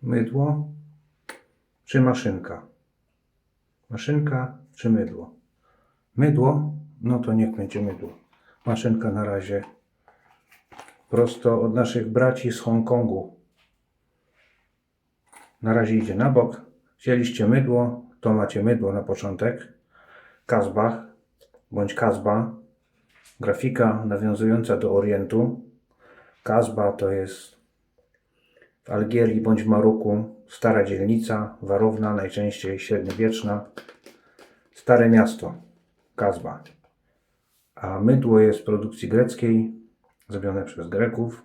Mydło czy maszynka? Maszynka czy mydło? Mydło? No to niech będzie mydło. Maszynka na razie prosto od naszych braci z Hongkongu. Na razie idzie na bok. Chcieliście mydło, to macie mydło na początek. Kasbah bądź Kasba. Grafika nawiązująca do Orientu. Kasba to jest w Algierii bądź Maroku stara dzielnica, warowna, najczęściej średniowieczna. Stare miasto, Kasba. A mydło jest z produkcji greckiej, zrobione przez Greków.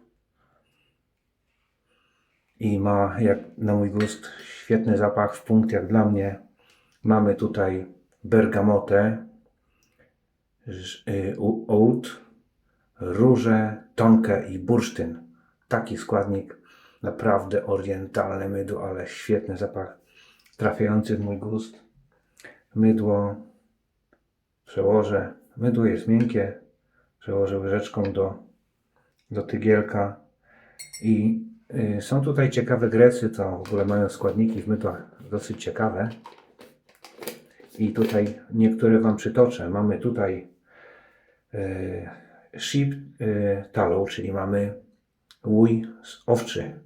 I ma, jak na mój gust, świetny zapach. W punkt jak dla mnie mamy tutaj bergamotę, oud, różę, tonkę i bursztyn. Taki składnik, naprawdę orientalne mydło, ale świetny zapach, trafiający w mój gust. Mydło przełożę. Mydło jest miękkie. Przełożę łyżeczką do tygielka. I są tutaj ciekawe Grecy, to w ogóle mają składniki w mydłach dosyć ciekawe. I tutaj niektóre Wam przytoczę. Mamy tutaj sheep tallow, czyli mamy łój owczy.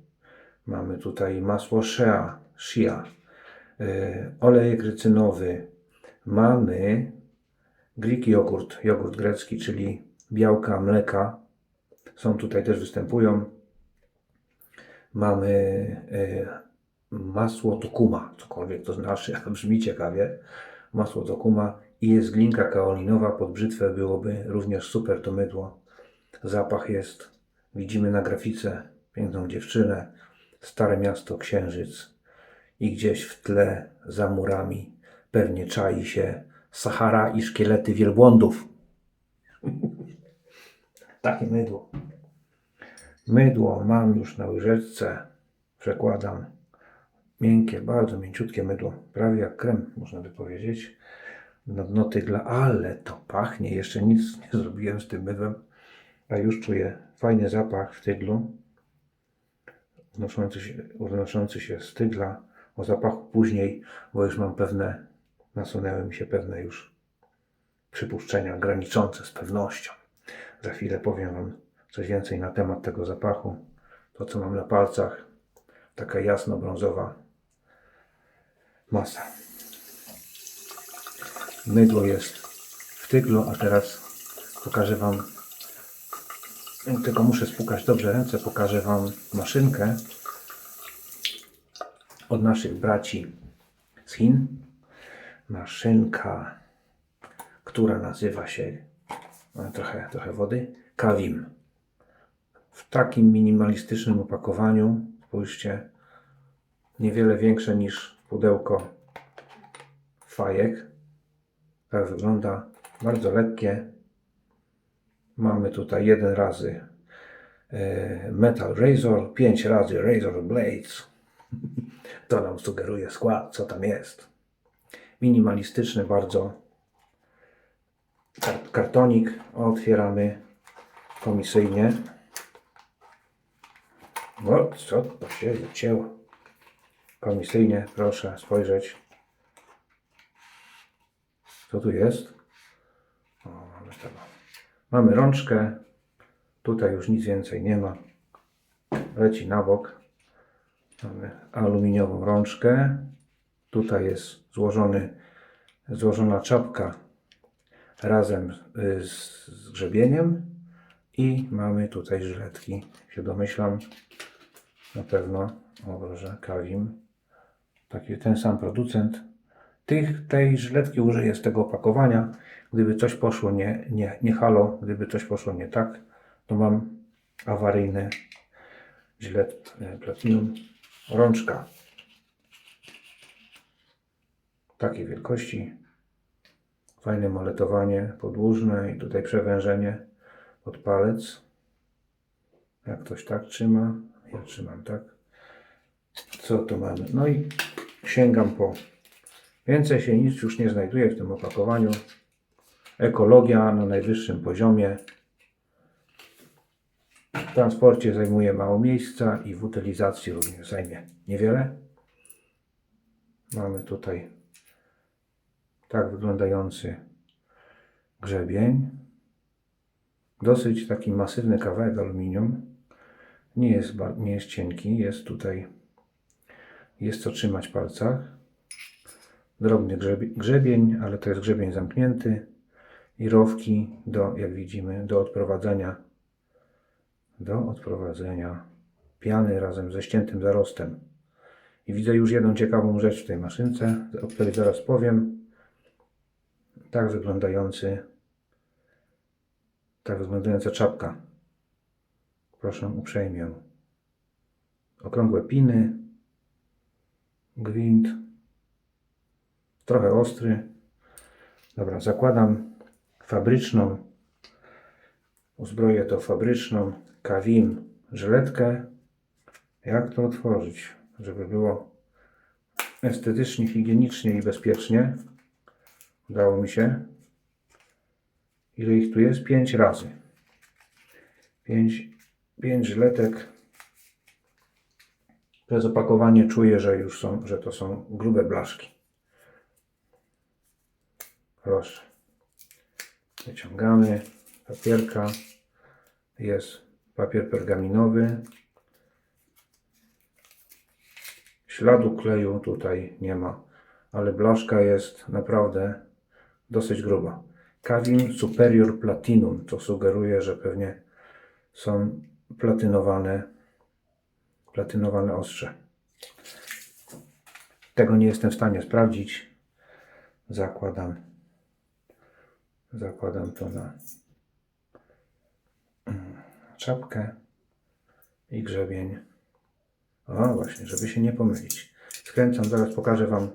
Mamy tutaj masło shea, olej grycynowy. Mamy Greek jogurt grecki, czyli białka, mleka. Są tutaj też występują. Mamy masło tokuma, cokolwiek to znaczy, a brzmi ciekawie. Masło tokuma i jest glinka kaolinowa, pod brzytwę byłoby również super to mydło. Zapach jest, widzimy na grafice piękną dziewczynę, stare miasto, księżyc i gdzieś w tle za murami pewnie czai się Sahara i szkielety wielbłądów. Takie mydło. Mydło mam już na łyżeczce, przekładam. Miękkie, bardzo mięciutkie mydło, prawie jak krem, można by powiedzieć. Na dno tygla, ale to pachnie. Jeszcze nic nie zrobiłem z tym mydłem, a już czuję fajny zapach w tyglu, unoszący się z tygla. O zapachu później, bo już mam nasunęły mi się pewne już przypuszczenia graniczące z pewnością. Za chwilę powiem Wam coś więcej na temat tego zapachu. To, co mam na palcach, taka jasno-brązowa masa. Mydło jest w tyglu, a teraz pokażę Wam, tylko muszę spłukać dobrze ręce, pokażę Wam maszynkę od naszych braci z Chin. Maszynka, która nazywa się, trochę wody, Kawim. W takim minimalistycznym opakowaniu, spójrzcie, niewiele większe niż pudełko fajek. Tak wygląda, bardzo lekkie. Mamy tutaj 1 razy Metal Razor, 5 razy Razor Blades. To nam sugeruje skład, co tam jest. Minimalistyczny bardzo kartonik. Otwieramy komisyjnie. O, co to się zacięło? Komisyjnie, proszę spojrzeć. Co tu jest? O, mamy tego. Mamy rączkę. Tutaj już nic więcej nie ma. Leci na bok. Mamy aluminiową rączkę. Tutaj jest złożona czapka razem z grzebieniem. I mamy tutaj żyletki. Się domyślam. Na pewno. O proszę, Kawim. Taki ten sam producent. Tej żyletki użyję z tego opakowania. Gdyby coś poszło nie halo, gdyby coś poszło nie tak, to mam awaryjny żylet Platinum. Rączka takiej wielkości. Fajne moletowanie podłużne i tutaj przewężenie pod palec. Jak ktoś tak trzyma, ja trzymam tak. Co tu mamy? No i sięgam po. Więcej się nic już nie znajduje w tym opakowaniu. Ekologia na najwyższym poziomie. W transporcie zajmuje mało miejsca i w utylizacji również zajmie niewiele. Mamy tutaj tak wyglądający grzebień. Dosyć taki masywny kawałek aluminium. Nie jest cienki, jest co trzymać w palcach. Drobny grzebień, ale to jest grzebień zamknięty. I rowki jak widzimy, do odprowadzenia piany razem ze ściętym zarostem. I widzę już jedną ciekawą rzecz w tej maszynce, o której zaraz powiem. Tak wyglądająca czapka. Proszę uprzejmie. Okrągłe piny, gwint, trochę ostry. Dobra, zakładam uzbroję to fabryczną Kawim żyletkę. Jak to otworzyć, żeby było estetycznie, higienicznie i bezpiecznie? Udało mi się. Ile ich tu jest? 5 razy. 5 żyletek. Przez opakowanie czuję, że to są grube blaszki. Proszę. Wyciągamy papierka. Jest papier pergaminowy. Śladu kleju tutaj nie ma, ale blaszka jest naprawdę dosyć gruba. Kawim Superior Platinum, to sugeruje, że pewnie są platynowane ostrze. Tego nie jestem w stanie sprawdzić. Zakładam to na czapkę i grzebień. O, właśnie, żeby się nie pomylić. Skręcam, zaraz pokażę Wam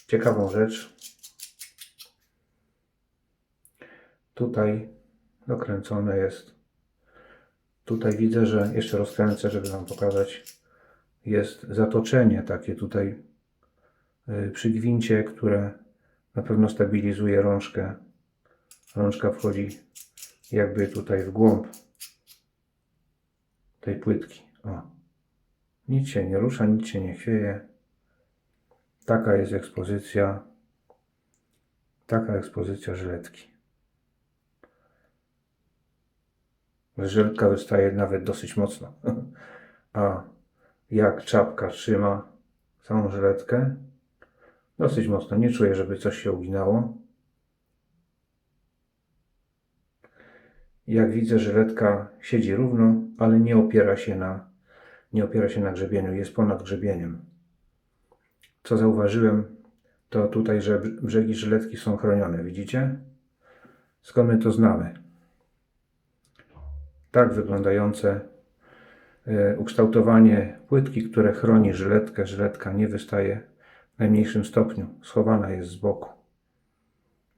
ciekawą rzecz. Tutaj dokręcone jest. Tutaj widzę, że jeszcze rozkręcę, żeby Wam pokazać. Jest zatoczenie takie tutaj przy gwincie, które na pewno stabilizuje rączkę. Rączka wchodzi jakby tutaj w głąb tej płytki. O. Nic się nie rusza, nic się nie chwieje. Taka jest ekspozycja. Taka ekspozycja żyletki. Żyletka wystaje nawet dosyć mocno. A jak czapka trzyma całą żyletkę? Dosyć mocno. Nie czuję, żeby coś się uginało. Jak widzę, żyletka siedzi równo, ale nie opiera się na grzebieniu. Jest ponad grzebieniem. Co zauważyłem, to tutaj, że brzegi żyletki są chronione. Widzicie? Skąd my to znamy? Tak wyglądające ukształtowanie płytki, które chroni żyletkę. Żyletka nie wystaje w najmniejszym stopniu. Schowana jest z boku.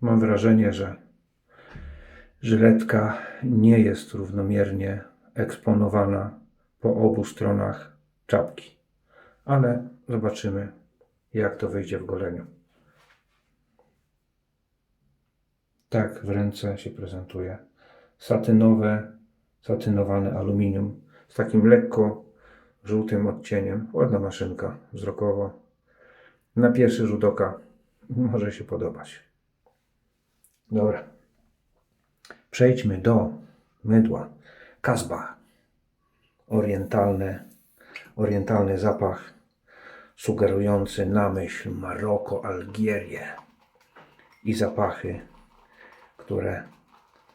Mam wrażenie, że żyletka nie jest równomiernie eksponowana po obu stronach czapki. Ale zobaczymy, jak to wyjdzie w goleniu. Tak w ręce się prezentuje satynowane aluminium z takim lekko żółtym odcieniem. Ładna maszynka wzrokowo. Na pierwszy rzut oka może się podobać. Dobra. Przejdźmy do mydła. Kasbah. Orientalny zapach sugerujący na myśl Maroko, Algierię i zapachy, które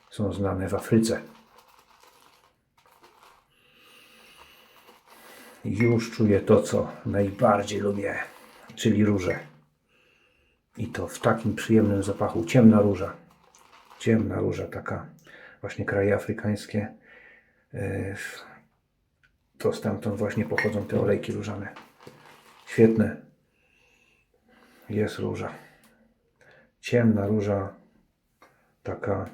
są znane w Afryce. Już czuję to, co najbardziej lubię, czyli różę. I to w takim przyjemnym zapachu. Ciemna róża, taka właśnie kraje afrykańskie. To stamtąd właśnie pochodzą te olejki różane. Świetne. Jest róża. Ciemna róża, taka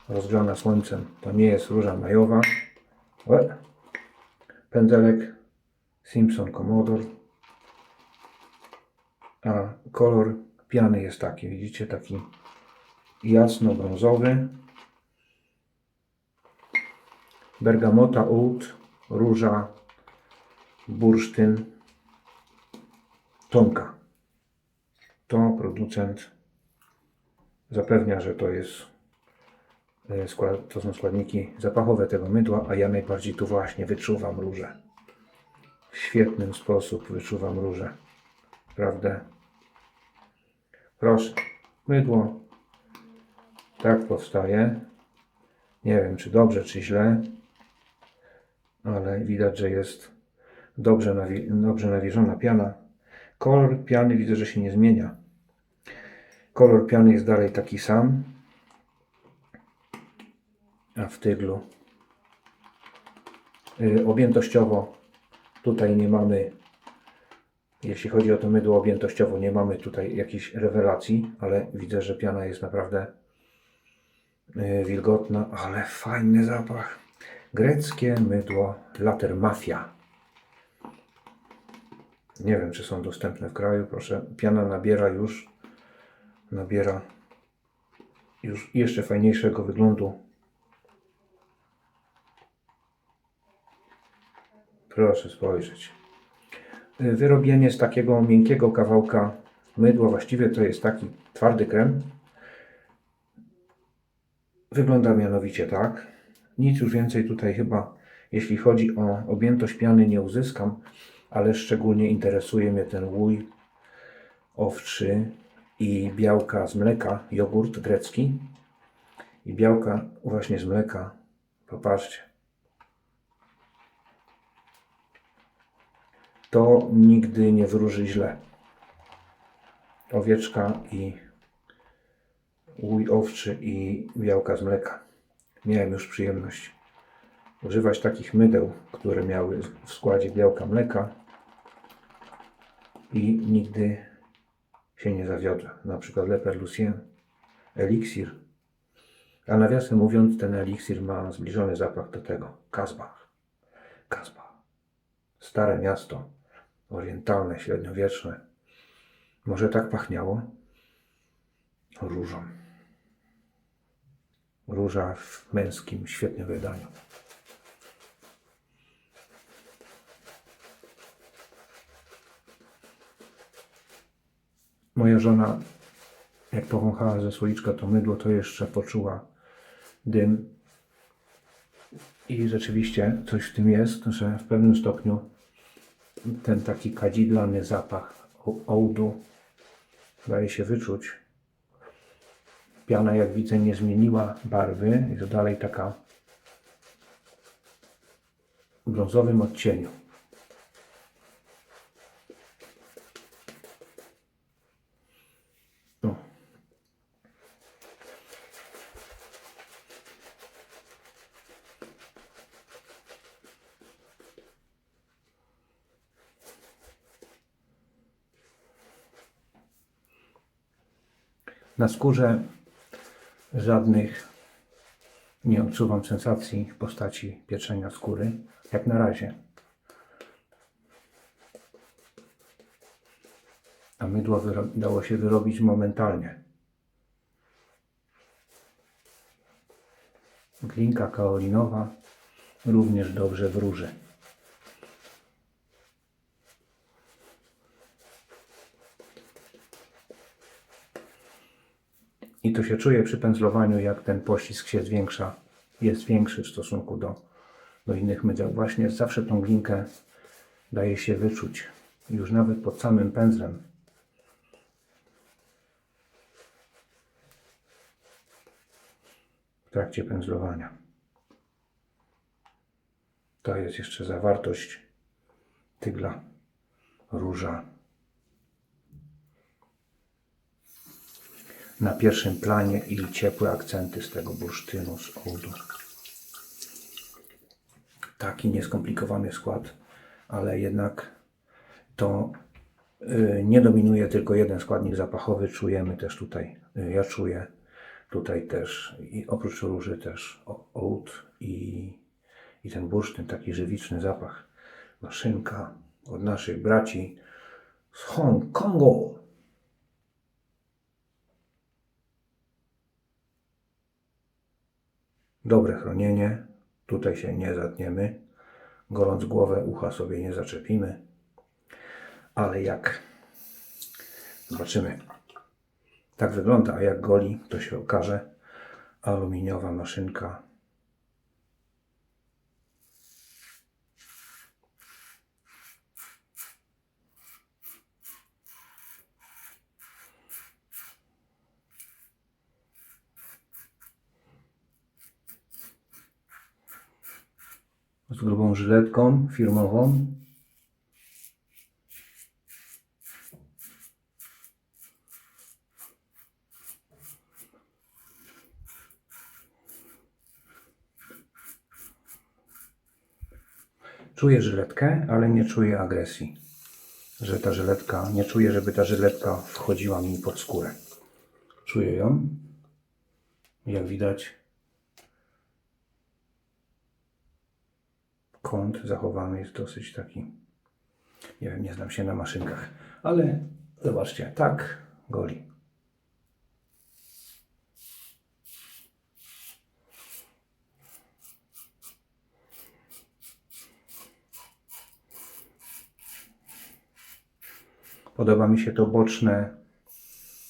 rozgrzana słońcem. To nie jest róża majowa. Pędzelek Simpson Commodore. A kolor piany jest taki, widzicie, taki jasno-brązowy. bergamota, oud, róża, bursztyn, tonka. To producent zapewnia, że to jest to są składniki zapachowe tego mydła, a ja najbardziej tu właśnie wyczuwam różę. W świetny sposób wyczuwam różę. Prawda? Proszę, mydło tak powstaje. Nie wiem, czy dobrze, czy źle, ale widać, że jest dobrze nawilżona piana. Kolor piany widzę, że się nie zmienia. Kolor piany jest dalej taki sam, a w tyglu objętościowo tutaj nie mamy, jeśli chodzi o to mydło objętościowo, nie mamy tutaj jakichś rewelacji, ale widzę, że piana jest naprawdę wilgotna, ale fajny zapach. Greckie mydło Later Mafia. Nie wiem, czy są dostępne w kraju. Proszę, piana nabiera już jeszcze fajniejszego wyglądu. Proszę spojrzeć. Wyrobienie z takiego miękkiego kawałka mydła, właściwie to jest taki twardy krem. Wygląda mianowicie tak. Nic już więcej tutaj chyba, jeśli chodzi o objętość piany, nie uzyskam, ale szczególnie interesuje mnie ten łój owczy i białka z mleka, jogurt grecki i białka właśnie z mleka. Popatrzcie. To nigdy nie wróży źle. Owieczka i łój owczy i białka z mleka. Miałem już przyjemność używać takich mydeł, które miały w składzie białka mleka i nigdy się nie zawiodłem. Na przykład Le Perlusien, eliksir. A nawiasem mówiąc, ten eliksir ma zbliżony zapach do tego. Kasbah. Kasbah. Stare miasto, orientalne, średniowieczne. Może tak pachniało? Różą. Róża w męskim, świetnym wydaniu. Moja żona, jak powąchała ze słoiczka to mydło, to jeszcze poczuła dym. I rzeczywiście coś w tym jest, że w pewnym stopniu ten taki kadzidlany zapach oudu daje się wyczuć. Piana, jak widzę, nie zmieniła barwy, jest dalej taka w brązowym odcieniu. No. Na skórze żadnych nie odczuwam sensacji w postaci pieczenia skóry, jak na razie. A mydło dało się wyrobić momentalnie. Glinka kaolinowa również dobrze wróży. I to się czuje przy pędzlowaniu, jak ten pościsk się zwiększa, jest większy w stosunku do innych mydeł. Właśnie zawsze tą glinkę daje się wyczuć, już nawet pod samym pędzlem. W trakcie pędzlowania. To jest jeszcze zawartość tygla róża. Na pierwszym planie i ciepłe akcenty z tego bursztynu, z oudu. Taki nieskomplikowany skład, ale jednak to nie dominuje tylko jeden składnik zapachowy. Czujemy też tutaj, ja czuję tutaj też, i oprócz róży też oud i ten bursztyn, taki żywiczny zapach. Maszynka od naszych braci z Hongkongu. Dobre chronienie. Tutaj się nie zatniemy. Goląc głowę, ucha sobie nie zaczepimy. Ale jak zobaczymy, tak wygląda, a jak goli, to się okaże. Aluminiowa maszynka. Z grubą żyletką firmową. Czuję żyletkę, ale nie czuję agresji. Że ta żyletka, nie czuję, żeby ta żyletka wchodziła mi pod skórę. Czuję ją. Jak widać, kąt zachowany jest dosyć taki, nie wiem, nie znam się na maszynkach, ale zobaczcie, tak goli. Podoba mi się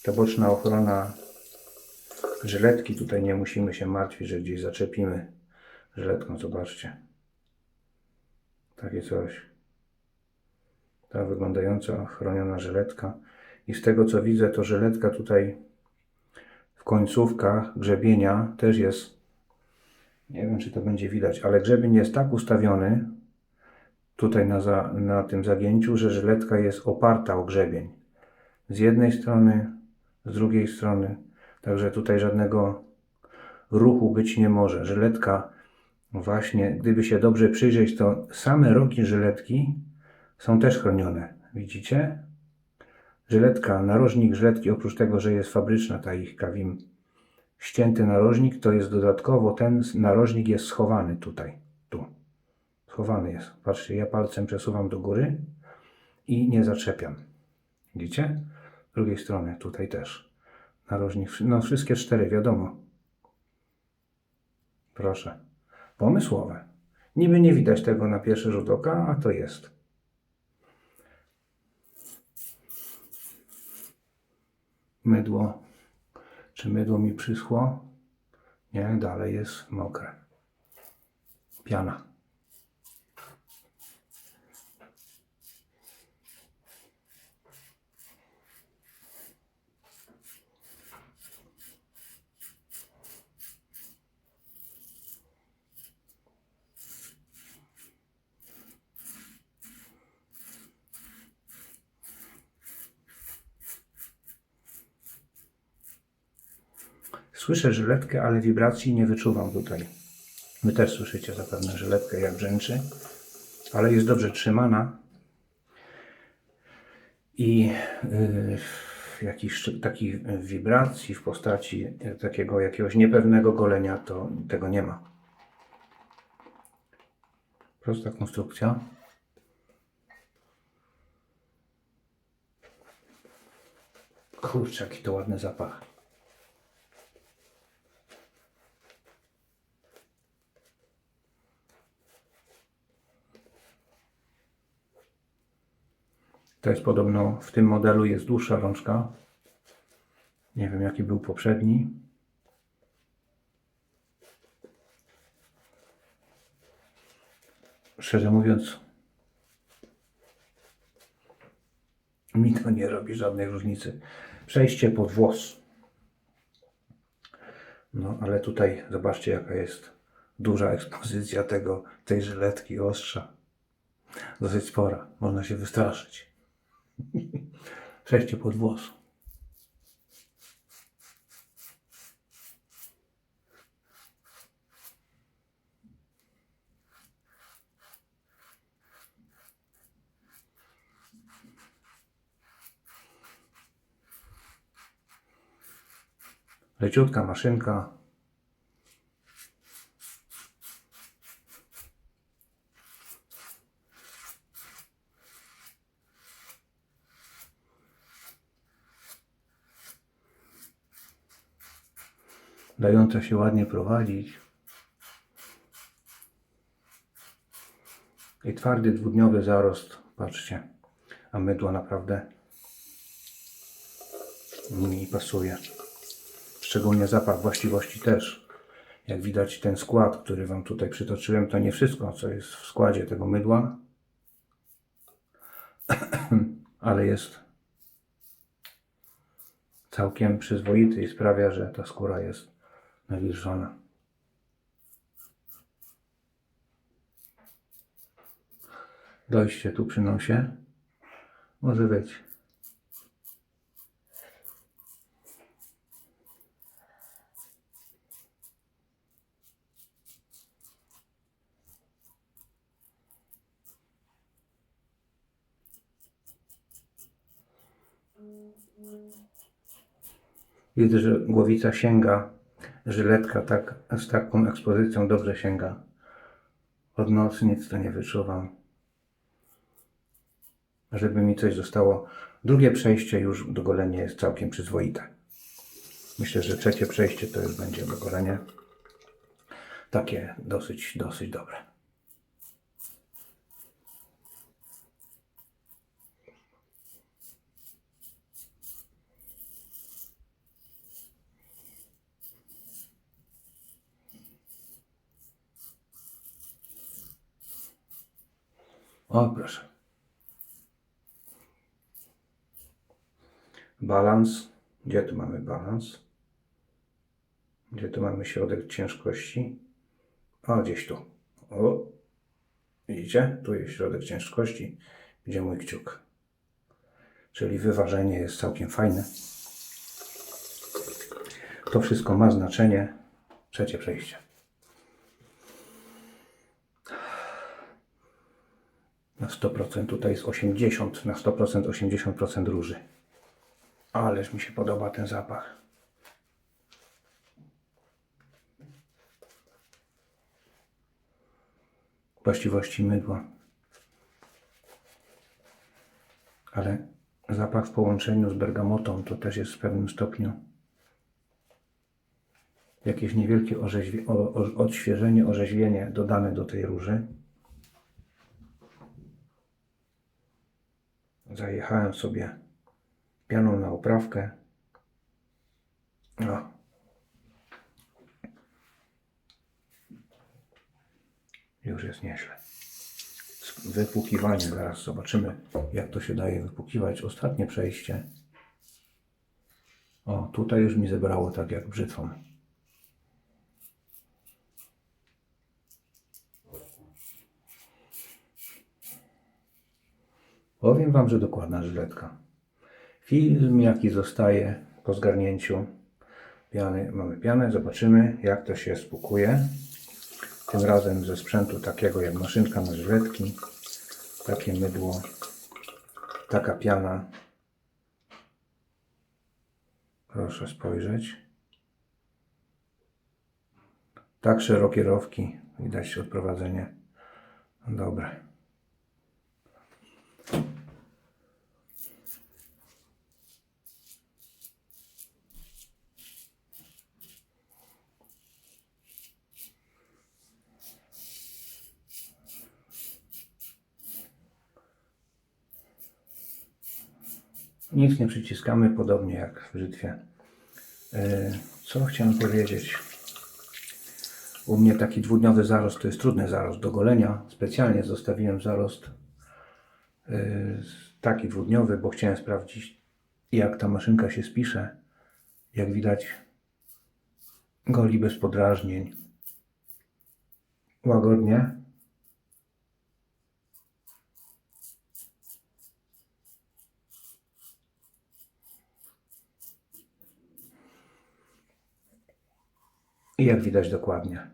ta boczna ochrona żyletki. Tutaj nie musimy się martwić, że gdzieś zaczepimy żyletką. Zobaczcie. Takie coś. Ta wyglądająca, chroniona żyletka. I z tego co widzę, to żyletka tutaj w końcówkach grzebienia też jest, nie wiem czy to będzie widać, ale grzebień jest tak ustawiony tutaj na tym zagięciu, że żyletka jest oparta o grzebień. Z jednej strony, z drugiej strony. Także tutaj żadnego ruchu być nie może. Żyletka właśnie, gdyby się dobrze przyjrzeć, to same rogi żyletki są też chronione. Widzicie? Żyletka, narożnik żyletki, oprócz tego, że jest fabryczna ta ich Kawim ścięty narożnik, to jest dodatkowo ten narożnik jest schowany tutaj. Tu. Schowany jest. Patrzcie, ja palcem przesuwam do góry i nie zaczepiam. Widzicie? Z drugiej strony, tutaj też. Narożnik, no wszystkie 4, wiadomo. Proszę. Pomysłowe. Niby nie widać tego na pierwszy rzut oka, a to jest. Mydło. Czy mydło mi przyschło? Nie, dalej jest mokre. Piana. Słyszę żyletkę, ale wibracji nie wyczuwam tutaj. Wy też słyszycie zapewne żyletkę jak brzęczy, ale jest dobrze trzymana i jakichś takich wibracji w postaci takiego jakiegoś niepewnego golenia to tego nie ma. Prosta konstrukcja. Kurczę, jaki to ładny zapach. To jest podobno, w tym modelu jest dłuższa rączka. Nie wiem jaki był poprzedni. Szczerze mówiąc, mi to nie robi żadnej różnicy. Przejście pod włos. No ale tutaj zobaczcie jaka jest duża ekspozycja tej żyletki ostrza. Dosyć spora. Można się wystraszyć. Przejście pod włos. Leciutka maszynka. Dająca się ładnie prowadzić. I twardy, dwudniowy zarost, patrzcie, a mydło naprawdę mi pasuje. Szczególnie zapach, właściwości też. Jak widać, ten skład, który Wam tutaj przytoczyłem, to nie wszystko, co jest w składzie tego mydła, ale jest całkiem przyzwoity i sprawia, że ta skóra jest nawilżona. Dojście tu przy nosie może być. Widzę, że głowica sięga, żyletka tak, z taką ekspozycją dobrze sięga. Od nocy nic to nie wyczuwam. Żeby mi coś zostało. Drugie przejście już do golenia jest całkiem przyzwoite. Myślę, że trzecie przejście to już będzie do golenia. Takie dosyć dobre. O, proszę. Balans. Gdzie tu mamy balans? Gdzie tu mamy środek ciężkości? O, gdzieś tu. O, widzicie? Tu jest środek ciężkości, gdzie mój kciuk. Czyli wyważenie jest całkiem fajne. To wszystko ma znaczenie. Trzecie przejście. Na 100% tutaj jest 80, na 100% 80% róży. Ależ mi się podoba ten zapach. Właściwości mydła. Ale zapach w połączeniu z bergamotą to też jest w pewnym stopniu jakieś niewielkie odświeżenie, orzeźwienie dodane do tej róży. Zajechałem sobie pianą na oprawkę. O. Już jest nieźle. Wypłukiwanie, zaraz zobaczymy, jak to się daje wypłukiwać. Ostatnie przejście. O, tutaj już mi zebrało tak jak brzytwą. Powiem Wam, że dokładna żyletka. Film jaki zostaje po zgarnięciu piany. Mamy pianę, zobaczymy jak to się spłukuje. Tym razem ze sprzętu takiego jak maszynka na żyletki. Takie mydło, taka piana. Proszę spojrzeć. Tak szerokie rowki, widać odprowadzenie. Dobre. Nic nie przyciskamy, podobnie jak w brzytwie. Co chciałem powiedzieć? U mnie taki dwudniowy zarost to jest trudny zarost do golenia. Specjalnie zostawiłem zarost taki dwudniowy, bo chciałem sprawdzić, jak ta maszynka się spisze. Jak widać, goli bez podrażnień. Łagodnie. I jak widać dokładnie.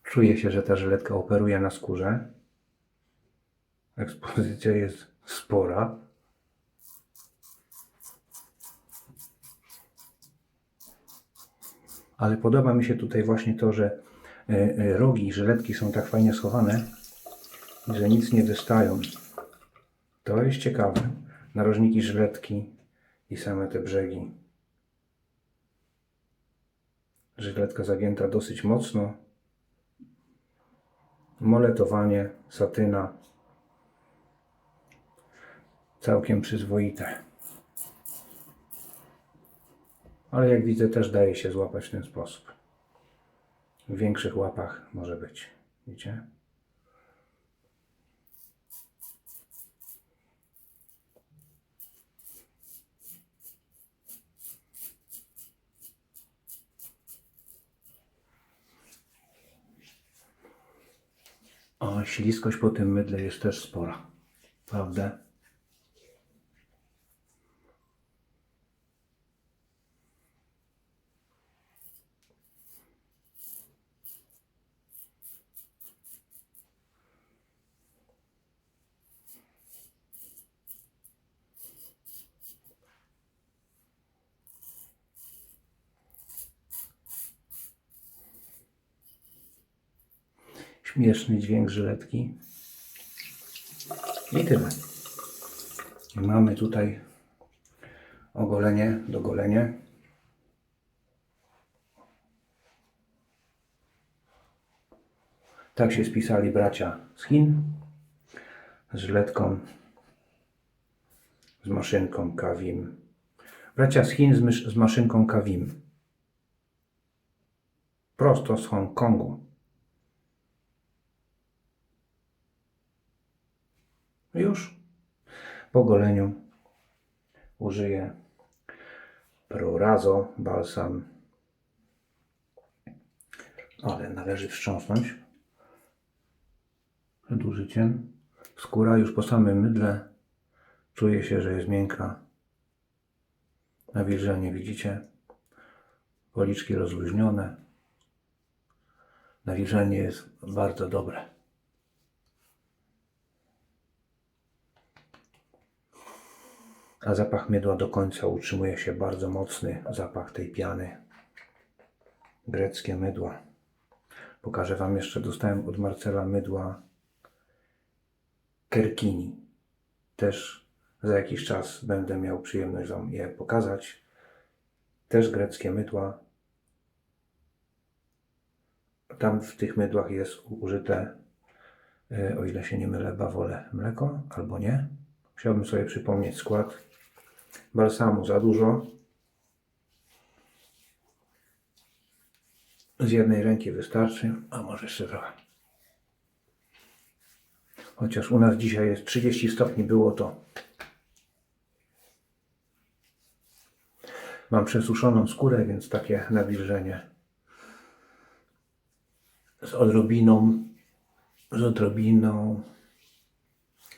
Czuje się, że ta żyletka operuje na skórze. Ekspozycja jest spora. Ale podoba mi się tutaj właśnie to, że rogi żyletki są tak fajnie schowane, że nic nie wystają. To jest ciekawe. Narożniki żyletki i same te brzegi. Żyletka zagięta dosyć mocno. Moletowanie, satyna. Całkiem przyzwoite. Ale jak widzę, też daje się złapać w ten sposób. W większych łapach może być. Widzicie? O, śliskość po tym mydle jest też spora. Prawda? Śmieszny dźwięk żyletki. I tyle. I mamy tutaj ogolenie, dogolenie. Tak się spisali bracia z Chin. Z żyletką, z maszynką Kawim. Bracia z Chin z maszynką Kawim. Prosto z Hongkongu. Już po goleniu użyję Prorazo balsam, ale należy wstrząsnąć przed użyciem. Skóra już po samym mydle czuje się, że jest miękka. Nawilżenie widzicie? Policzki rozluźnione. Nawilżenie jest bardzo dobre. A zapach mydła do końca utrzymuje się bardzo mocny. Zapach tej piany. Greckie mydła. Pokażę Wam jeszcze, dostałem od Marcela mydła Kerkini. Też za jakiś czas będę miał przyjemność Wam je pokazać. Też greckie mydła. Tam w tych mydłach jest użyte, o ile się nie mylę, bawole mleko, albo nie. Chciałbym sobie przypomnieć skład. Balsamu za dużo. Z jednej ręki wystarczy, a może jeszcze trochę. Chociaż u nas dzisiaj jest 30 stopni, było to. Mam przesuszoną skórę, więc takie nawilżenie. Z odrobiną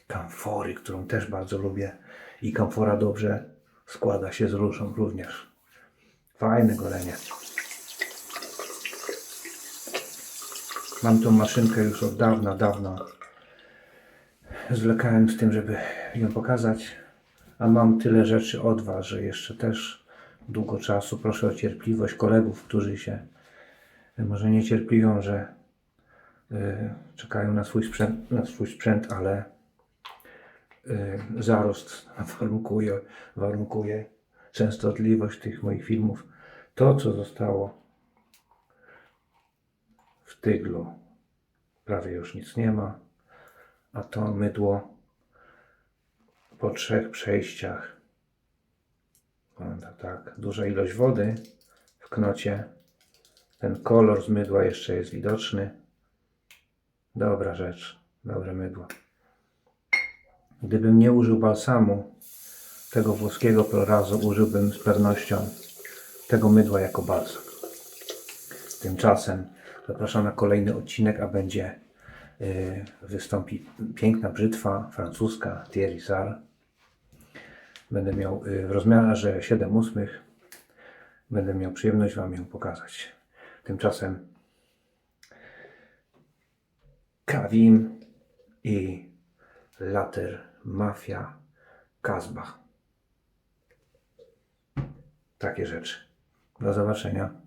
kamfory, którą też bardzo lubię. I kamfora dobrze składa się z różą również. Fajne golenie. Mam tą maszynkę już od dawna. Zwlekałem z tym, żeby ją pokazać. A mam tyle rzeczy od Was, że jeszcze też długo czasu. Proszę o cierpliwość kolegów, którzy się może nie cierpliwią, że czekają na swój sprzęt, ale zarost warunkuje częstotliwość tych moich filmów. To, co zostało w tyglu, prawie już nic nie ma, a to mydło po 3 przejściach. Tak, duża ilość wody w knocie. Ten kolor z mydła jeszcze jest widoczny. Dobra rzecz, dobre mydło. Gdybym nie użył balsamu, tego włoskiego Prorazo, użyłbym z pewnością tego mydła jako balsam. Tymczasem zapraszam na kolejny odcinek, a wystąpi piękna brzytwa francuska Thierry Sar. Będę miał w rozmiarze 7/8. Będę miał przyjemność Wam ją pokazać. Tymczasem Kawim i Later Mafia Kasbah. Takie rzeczy. Do zobaczenia.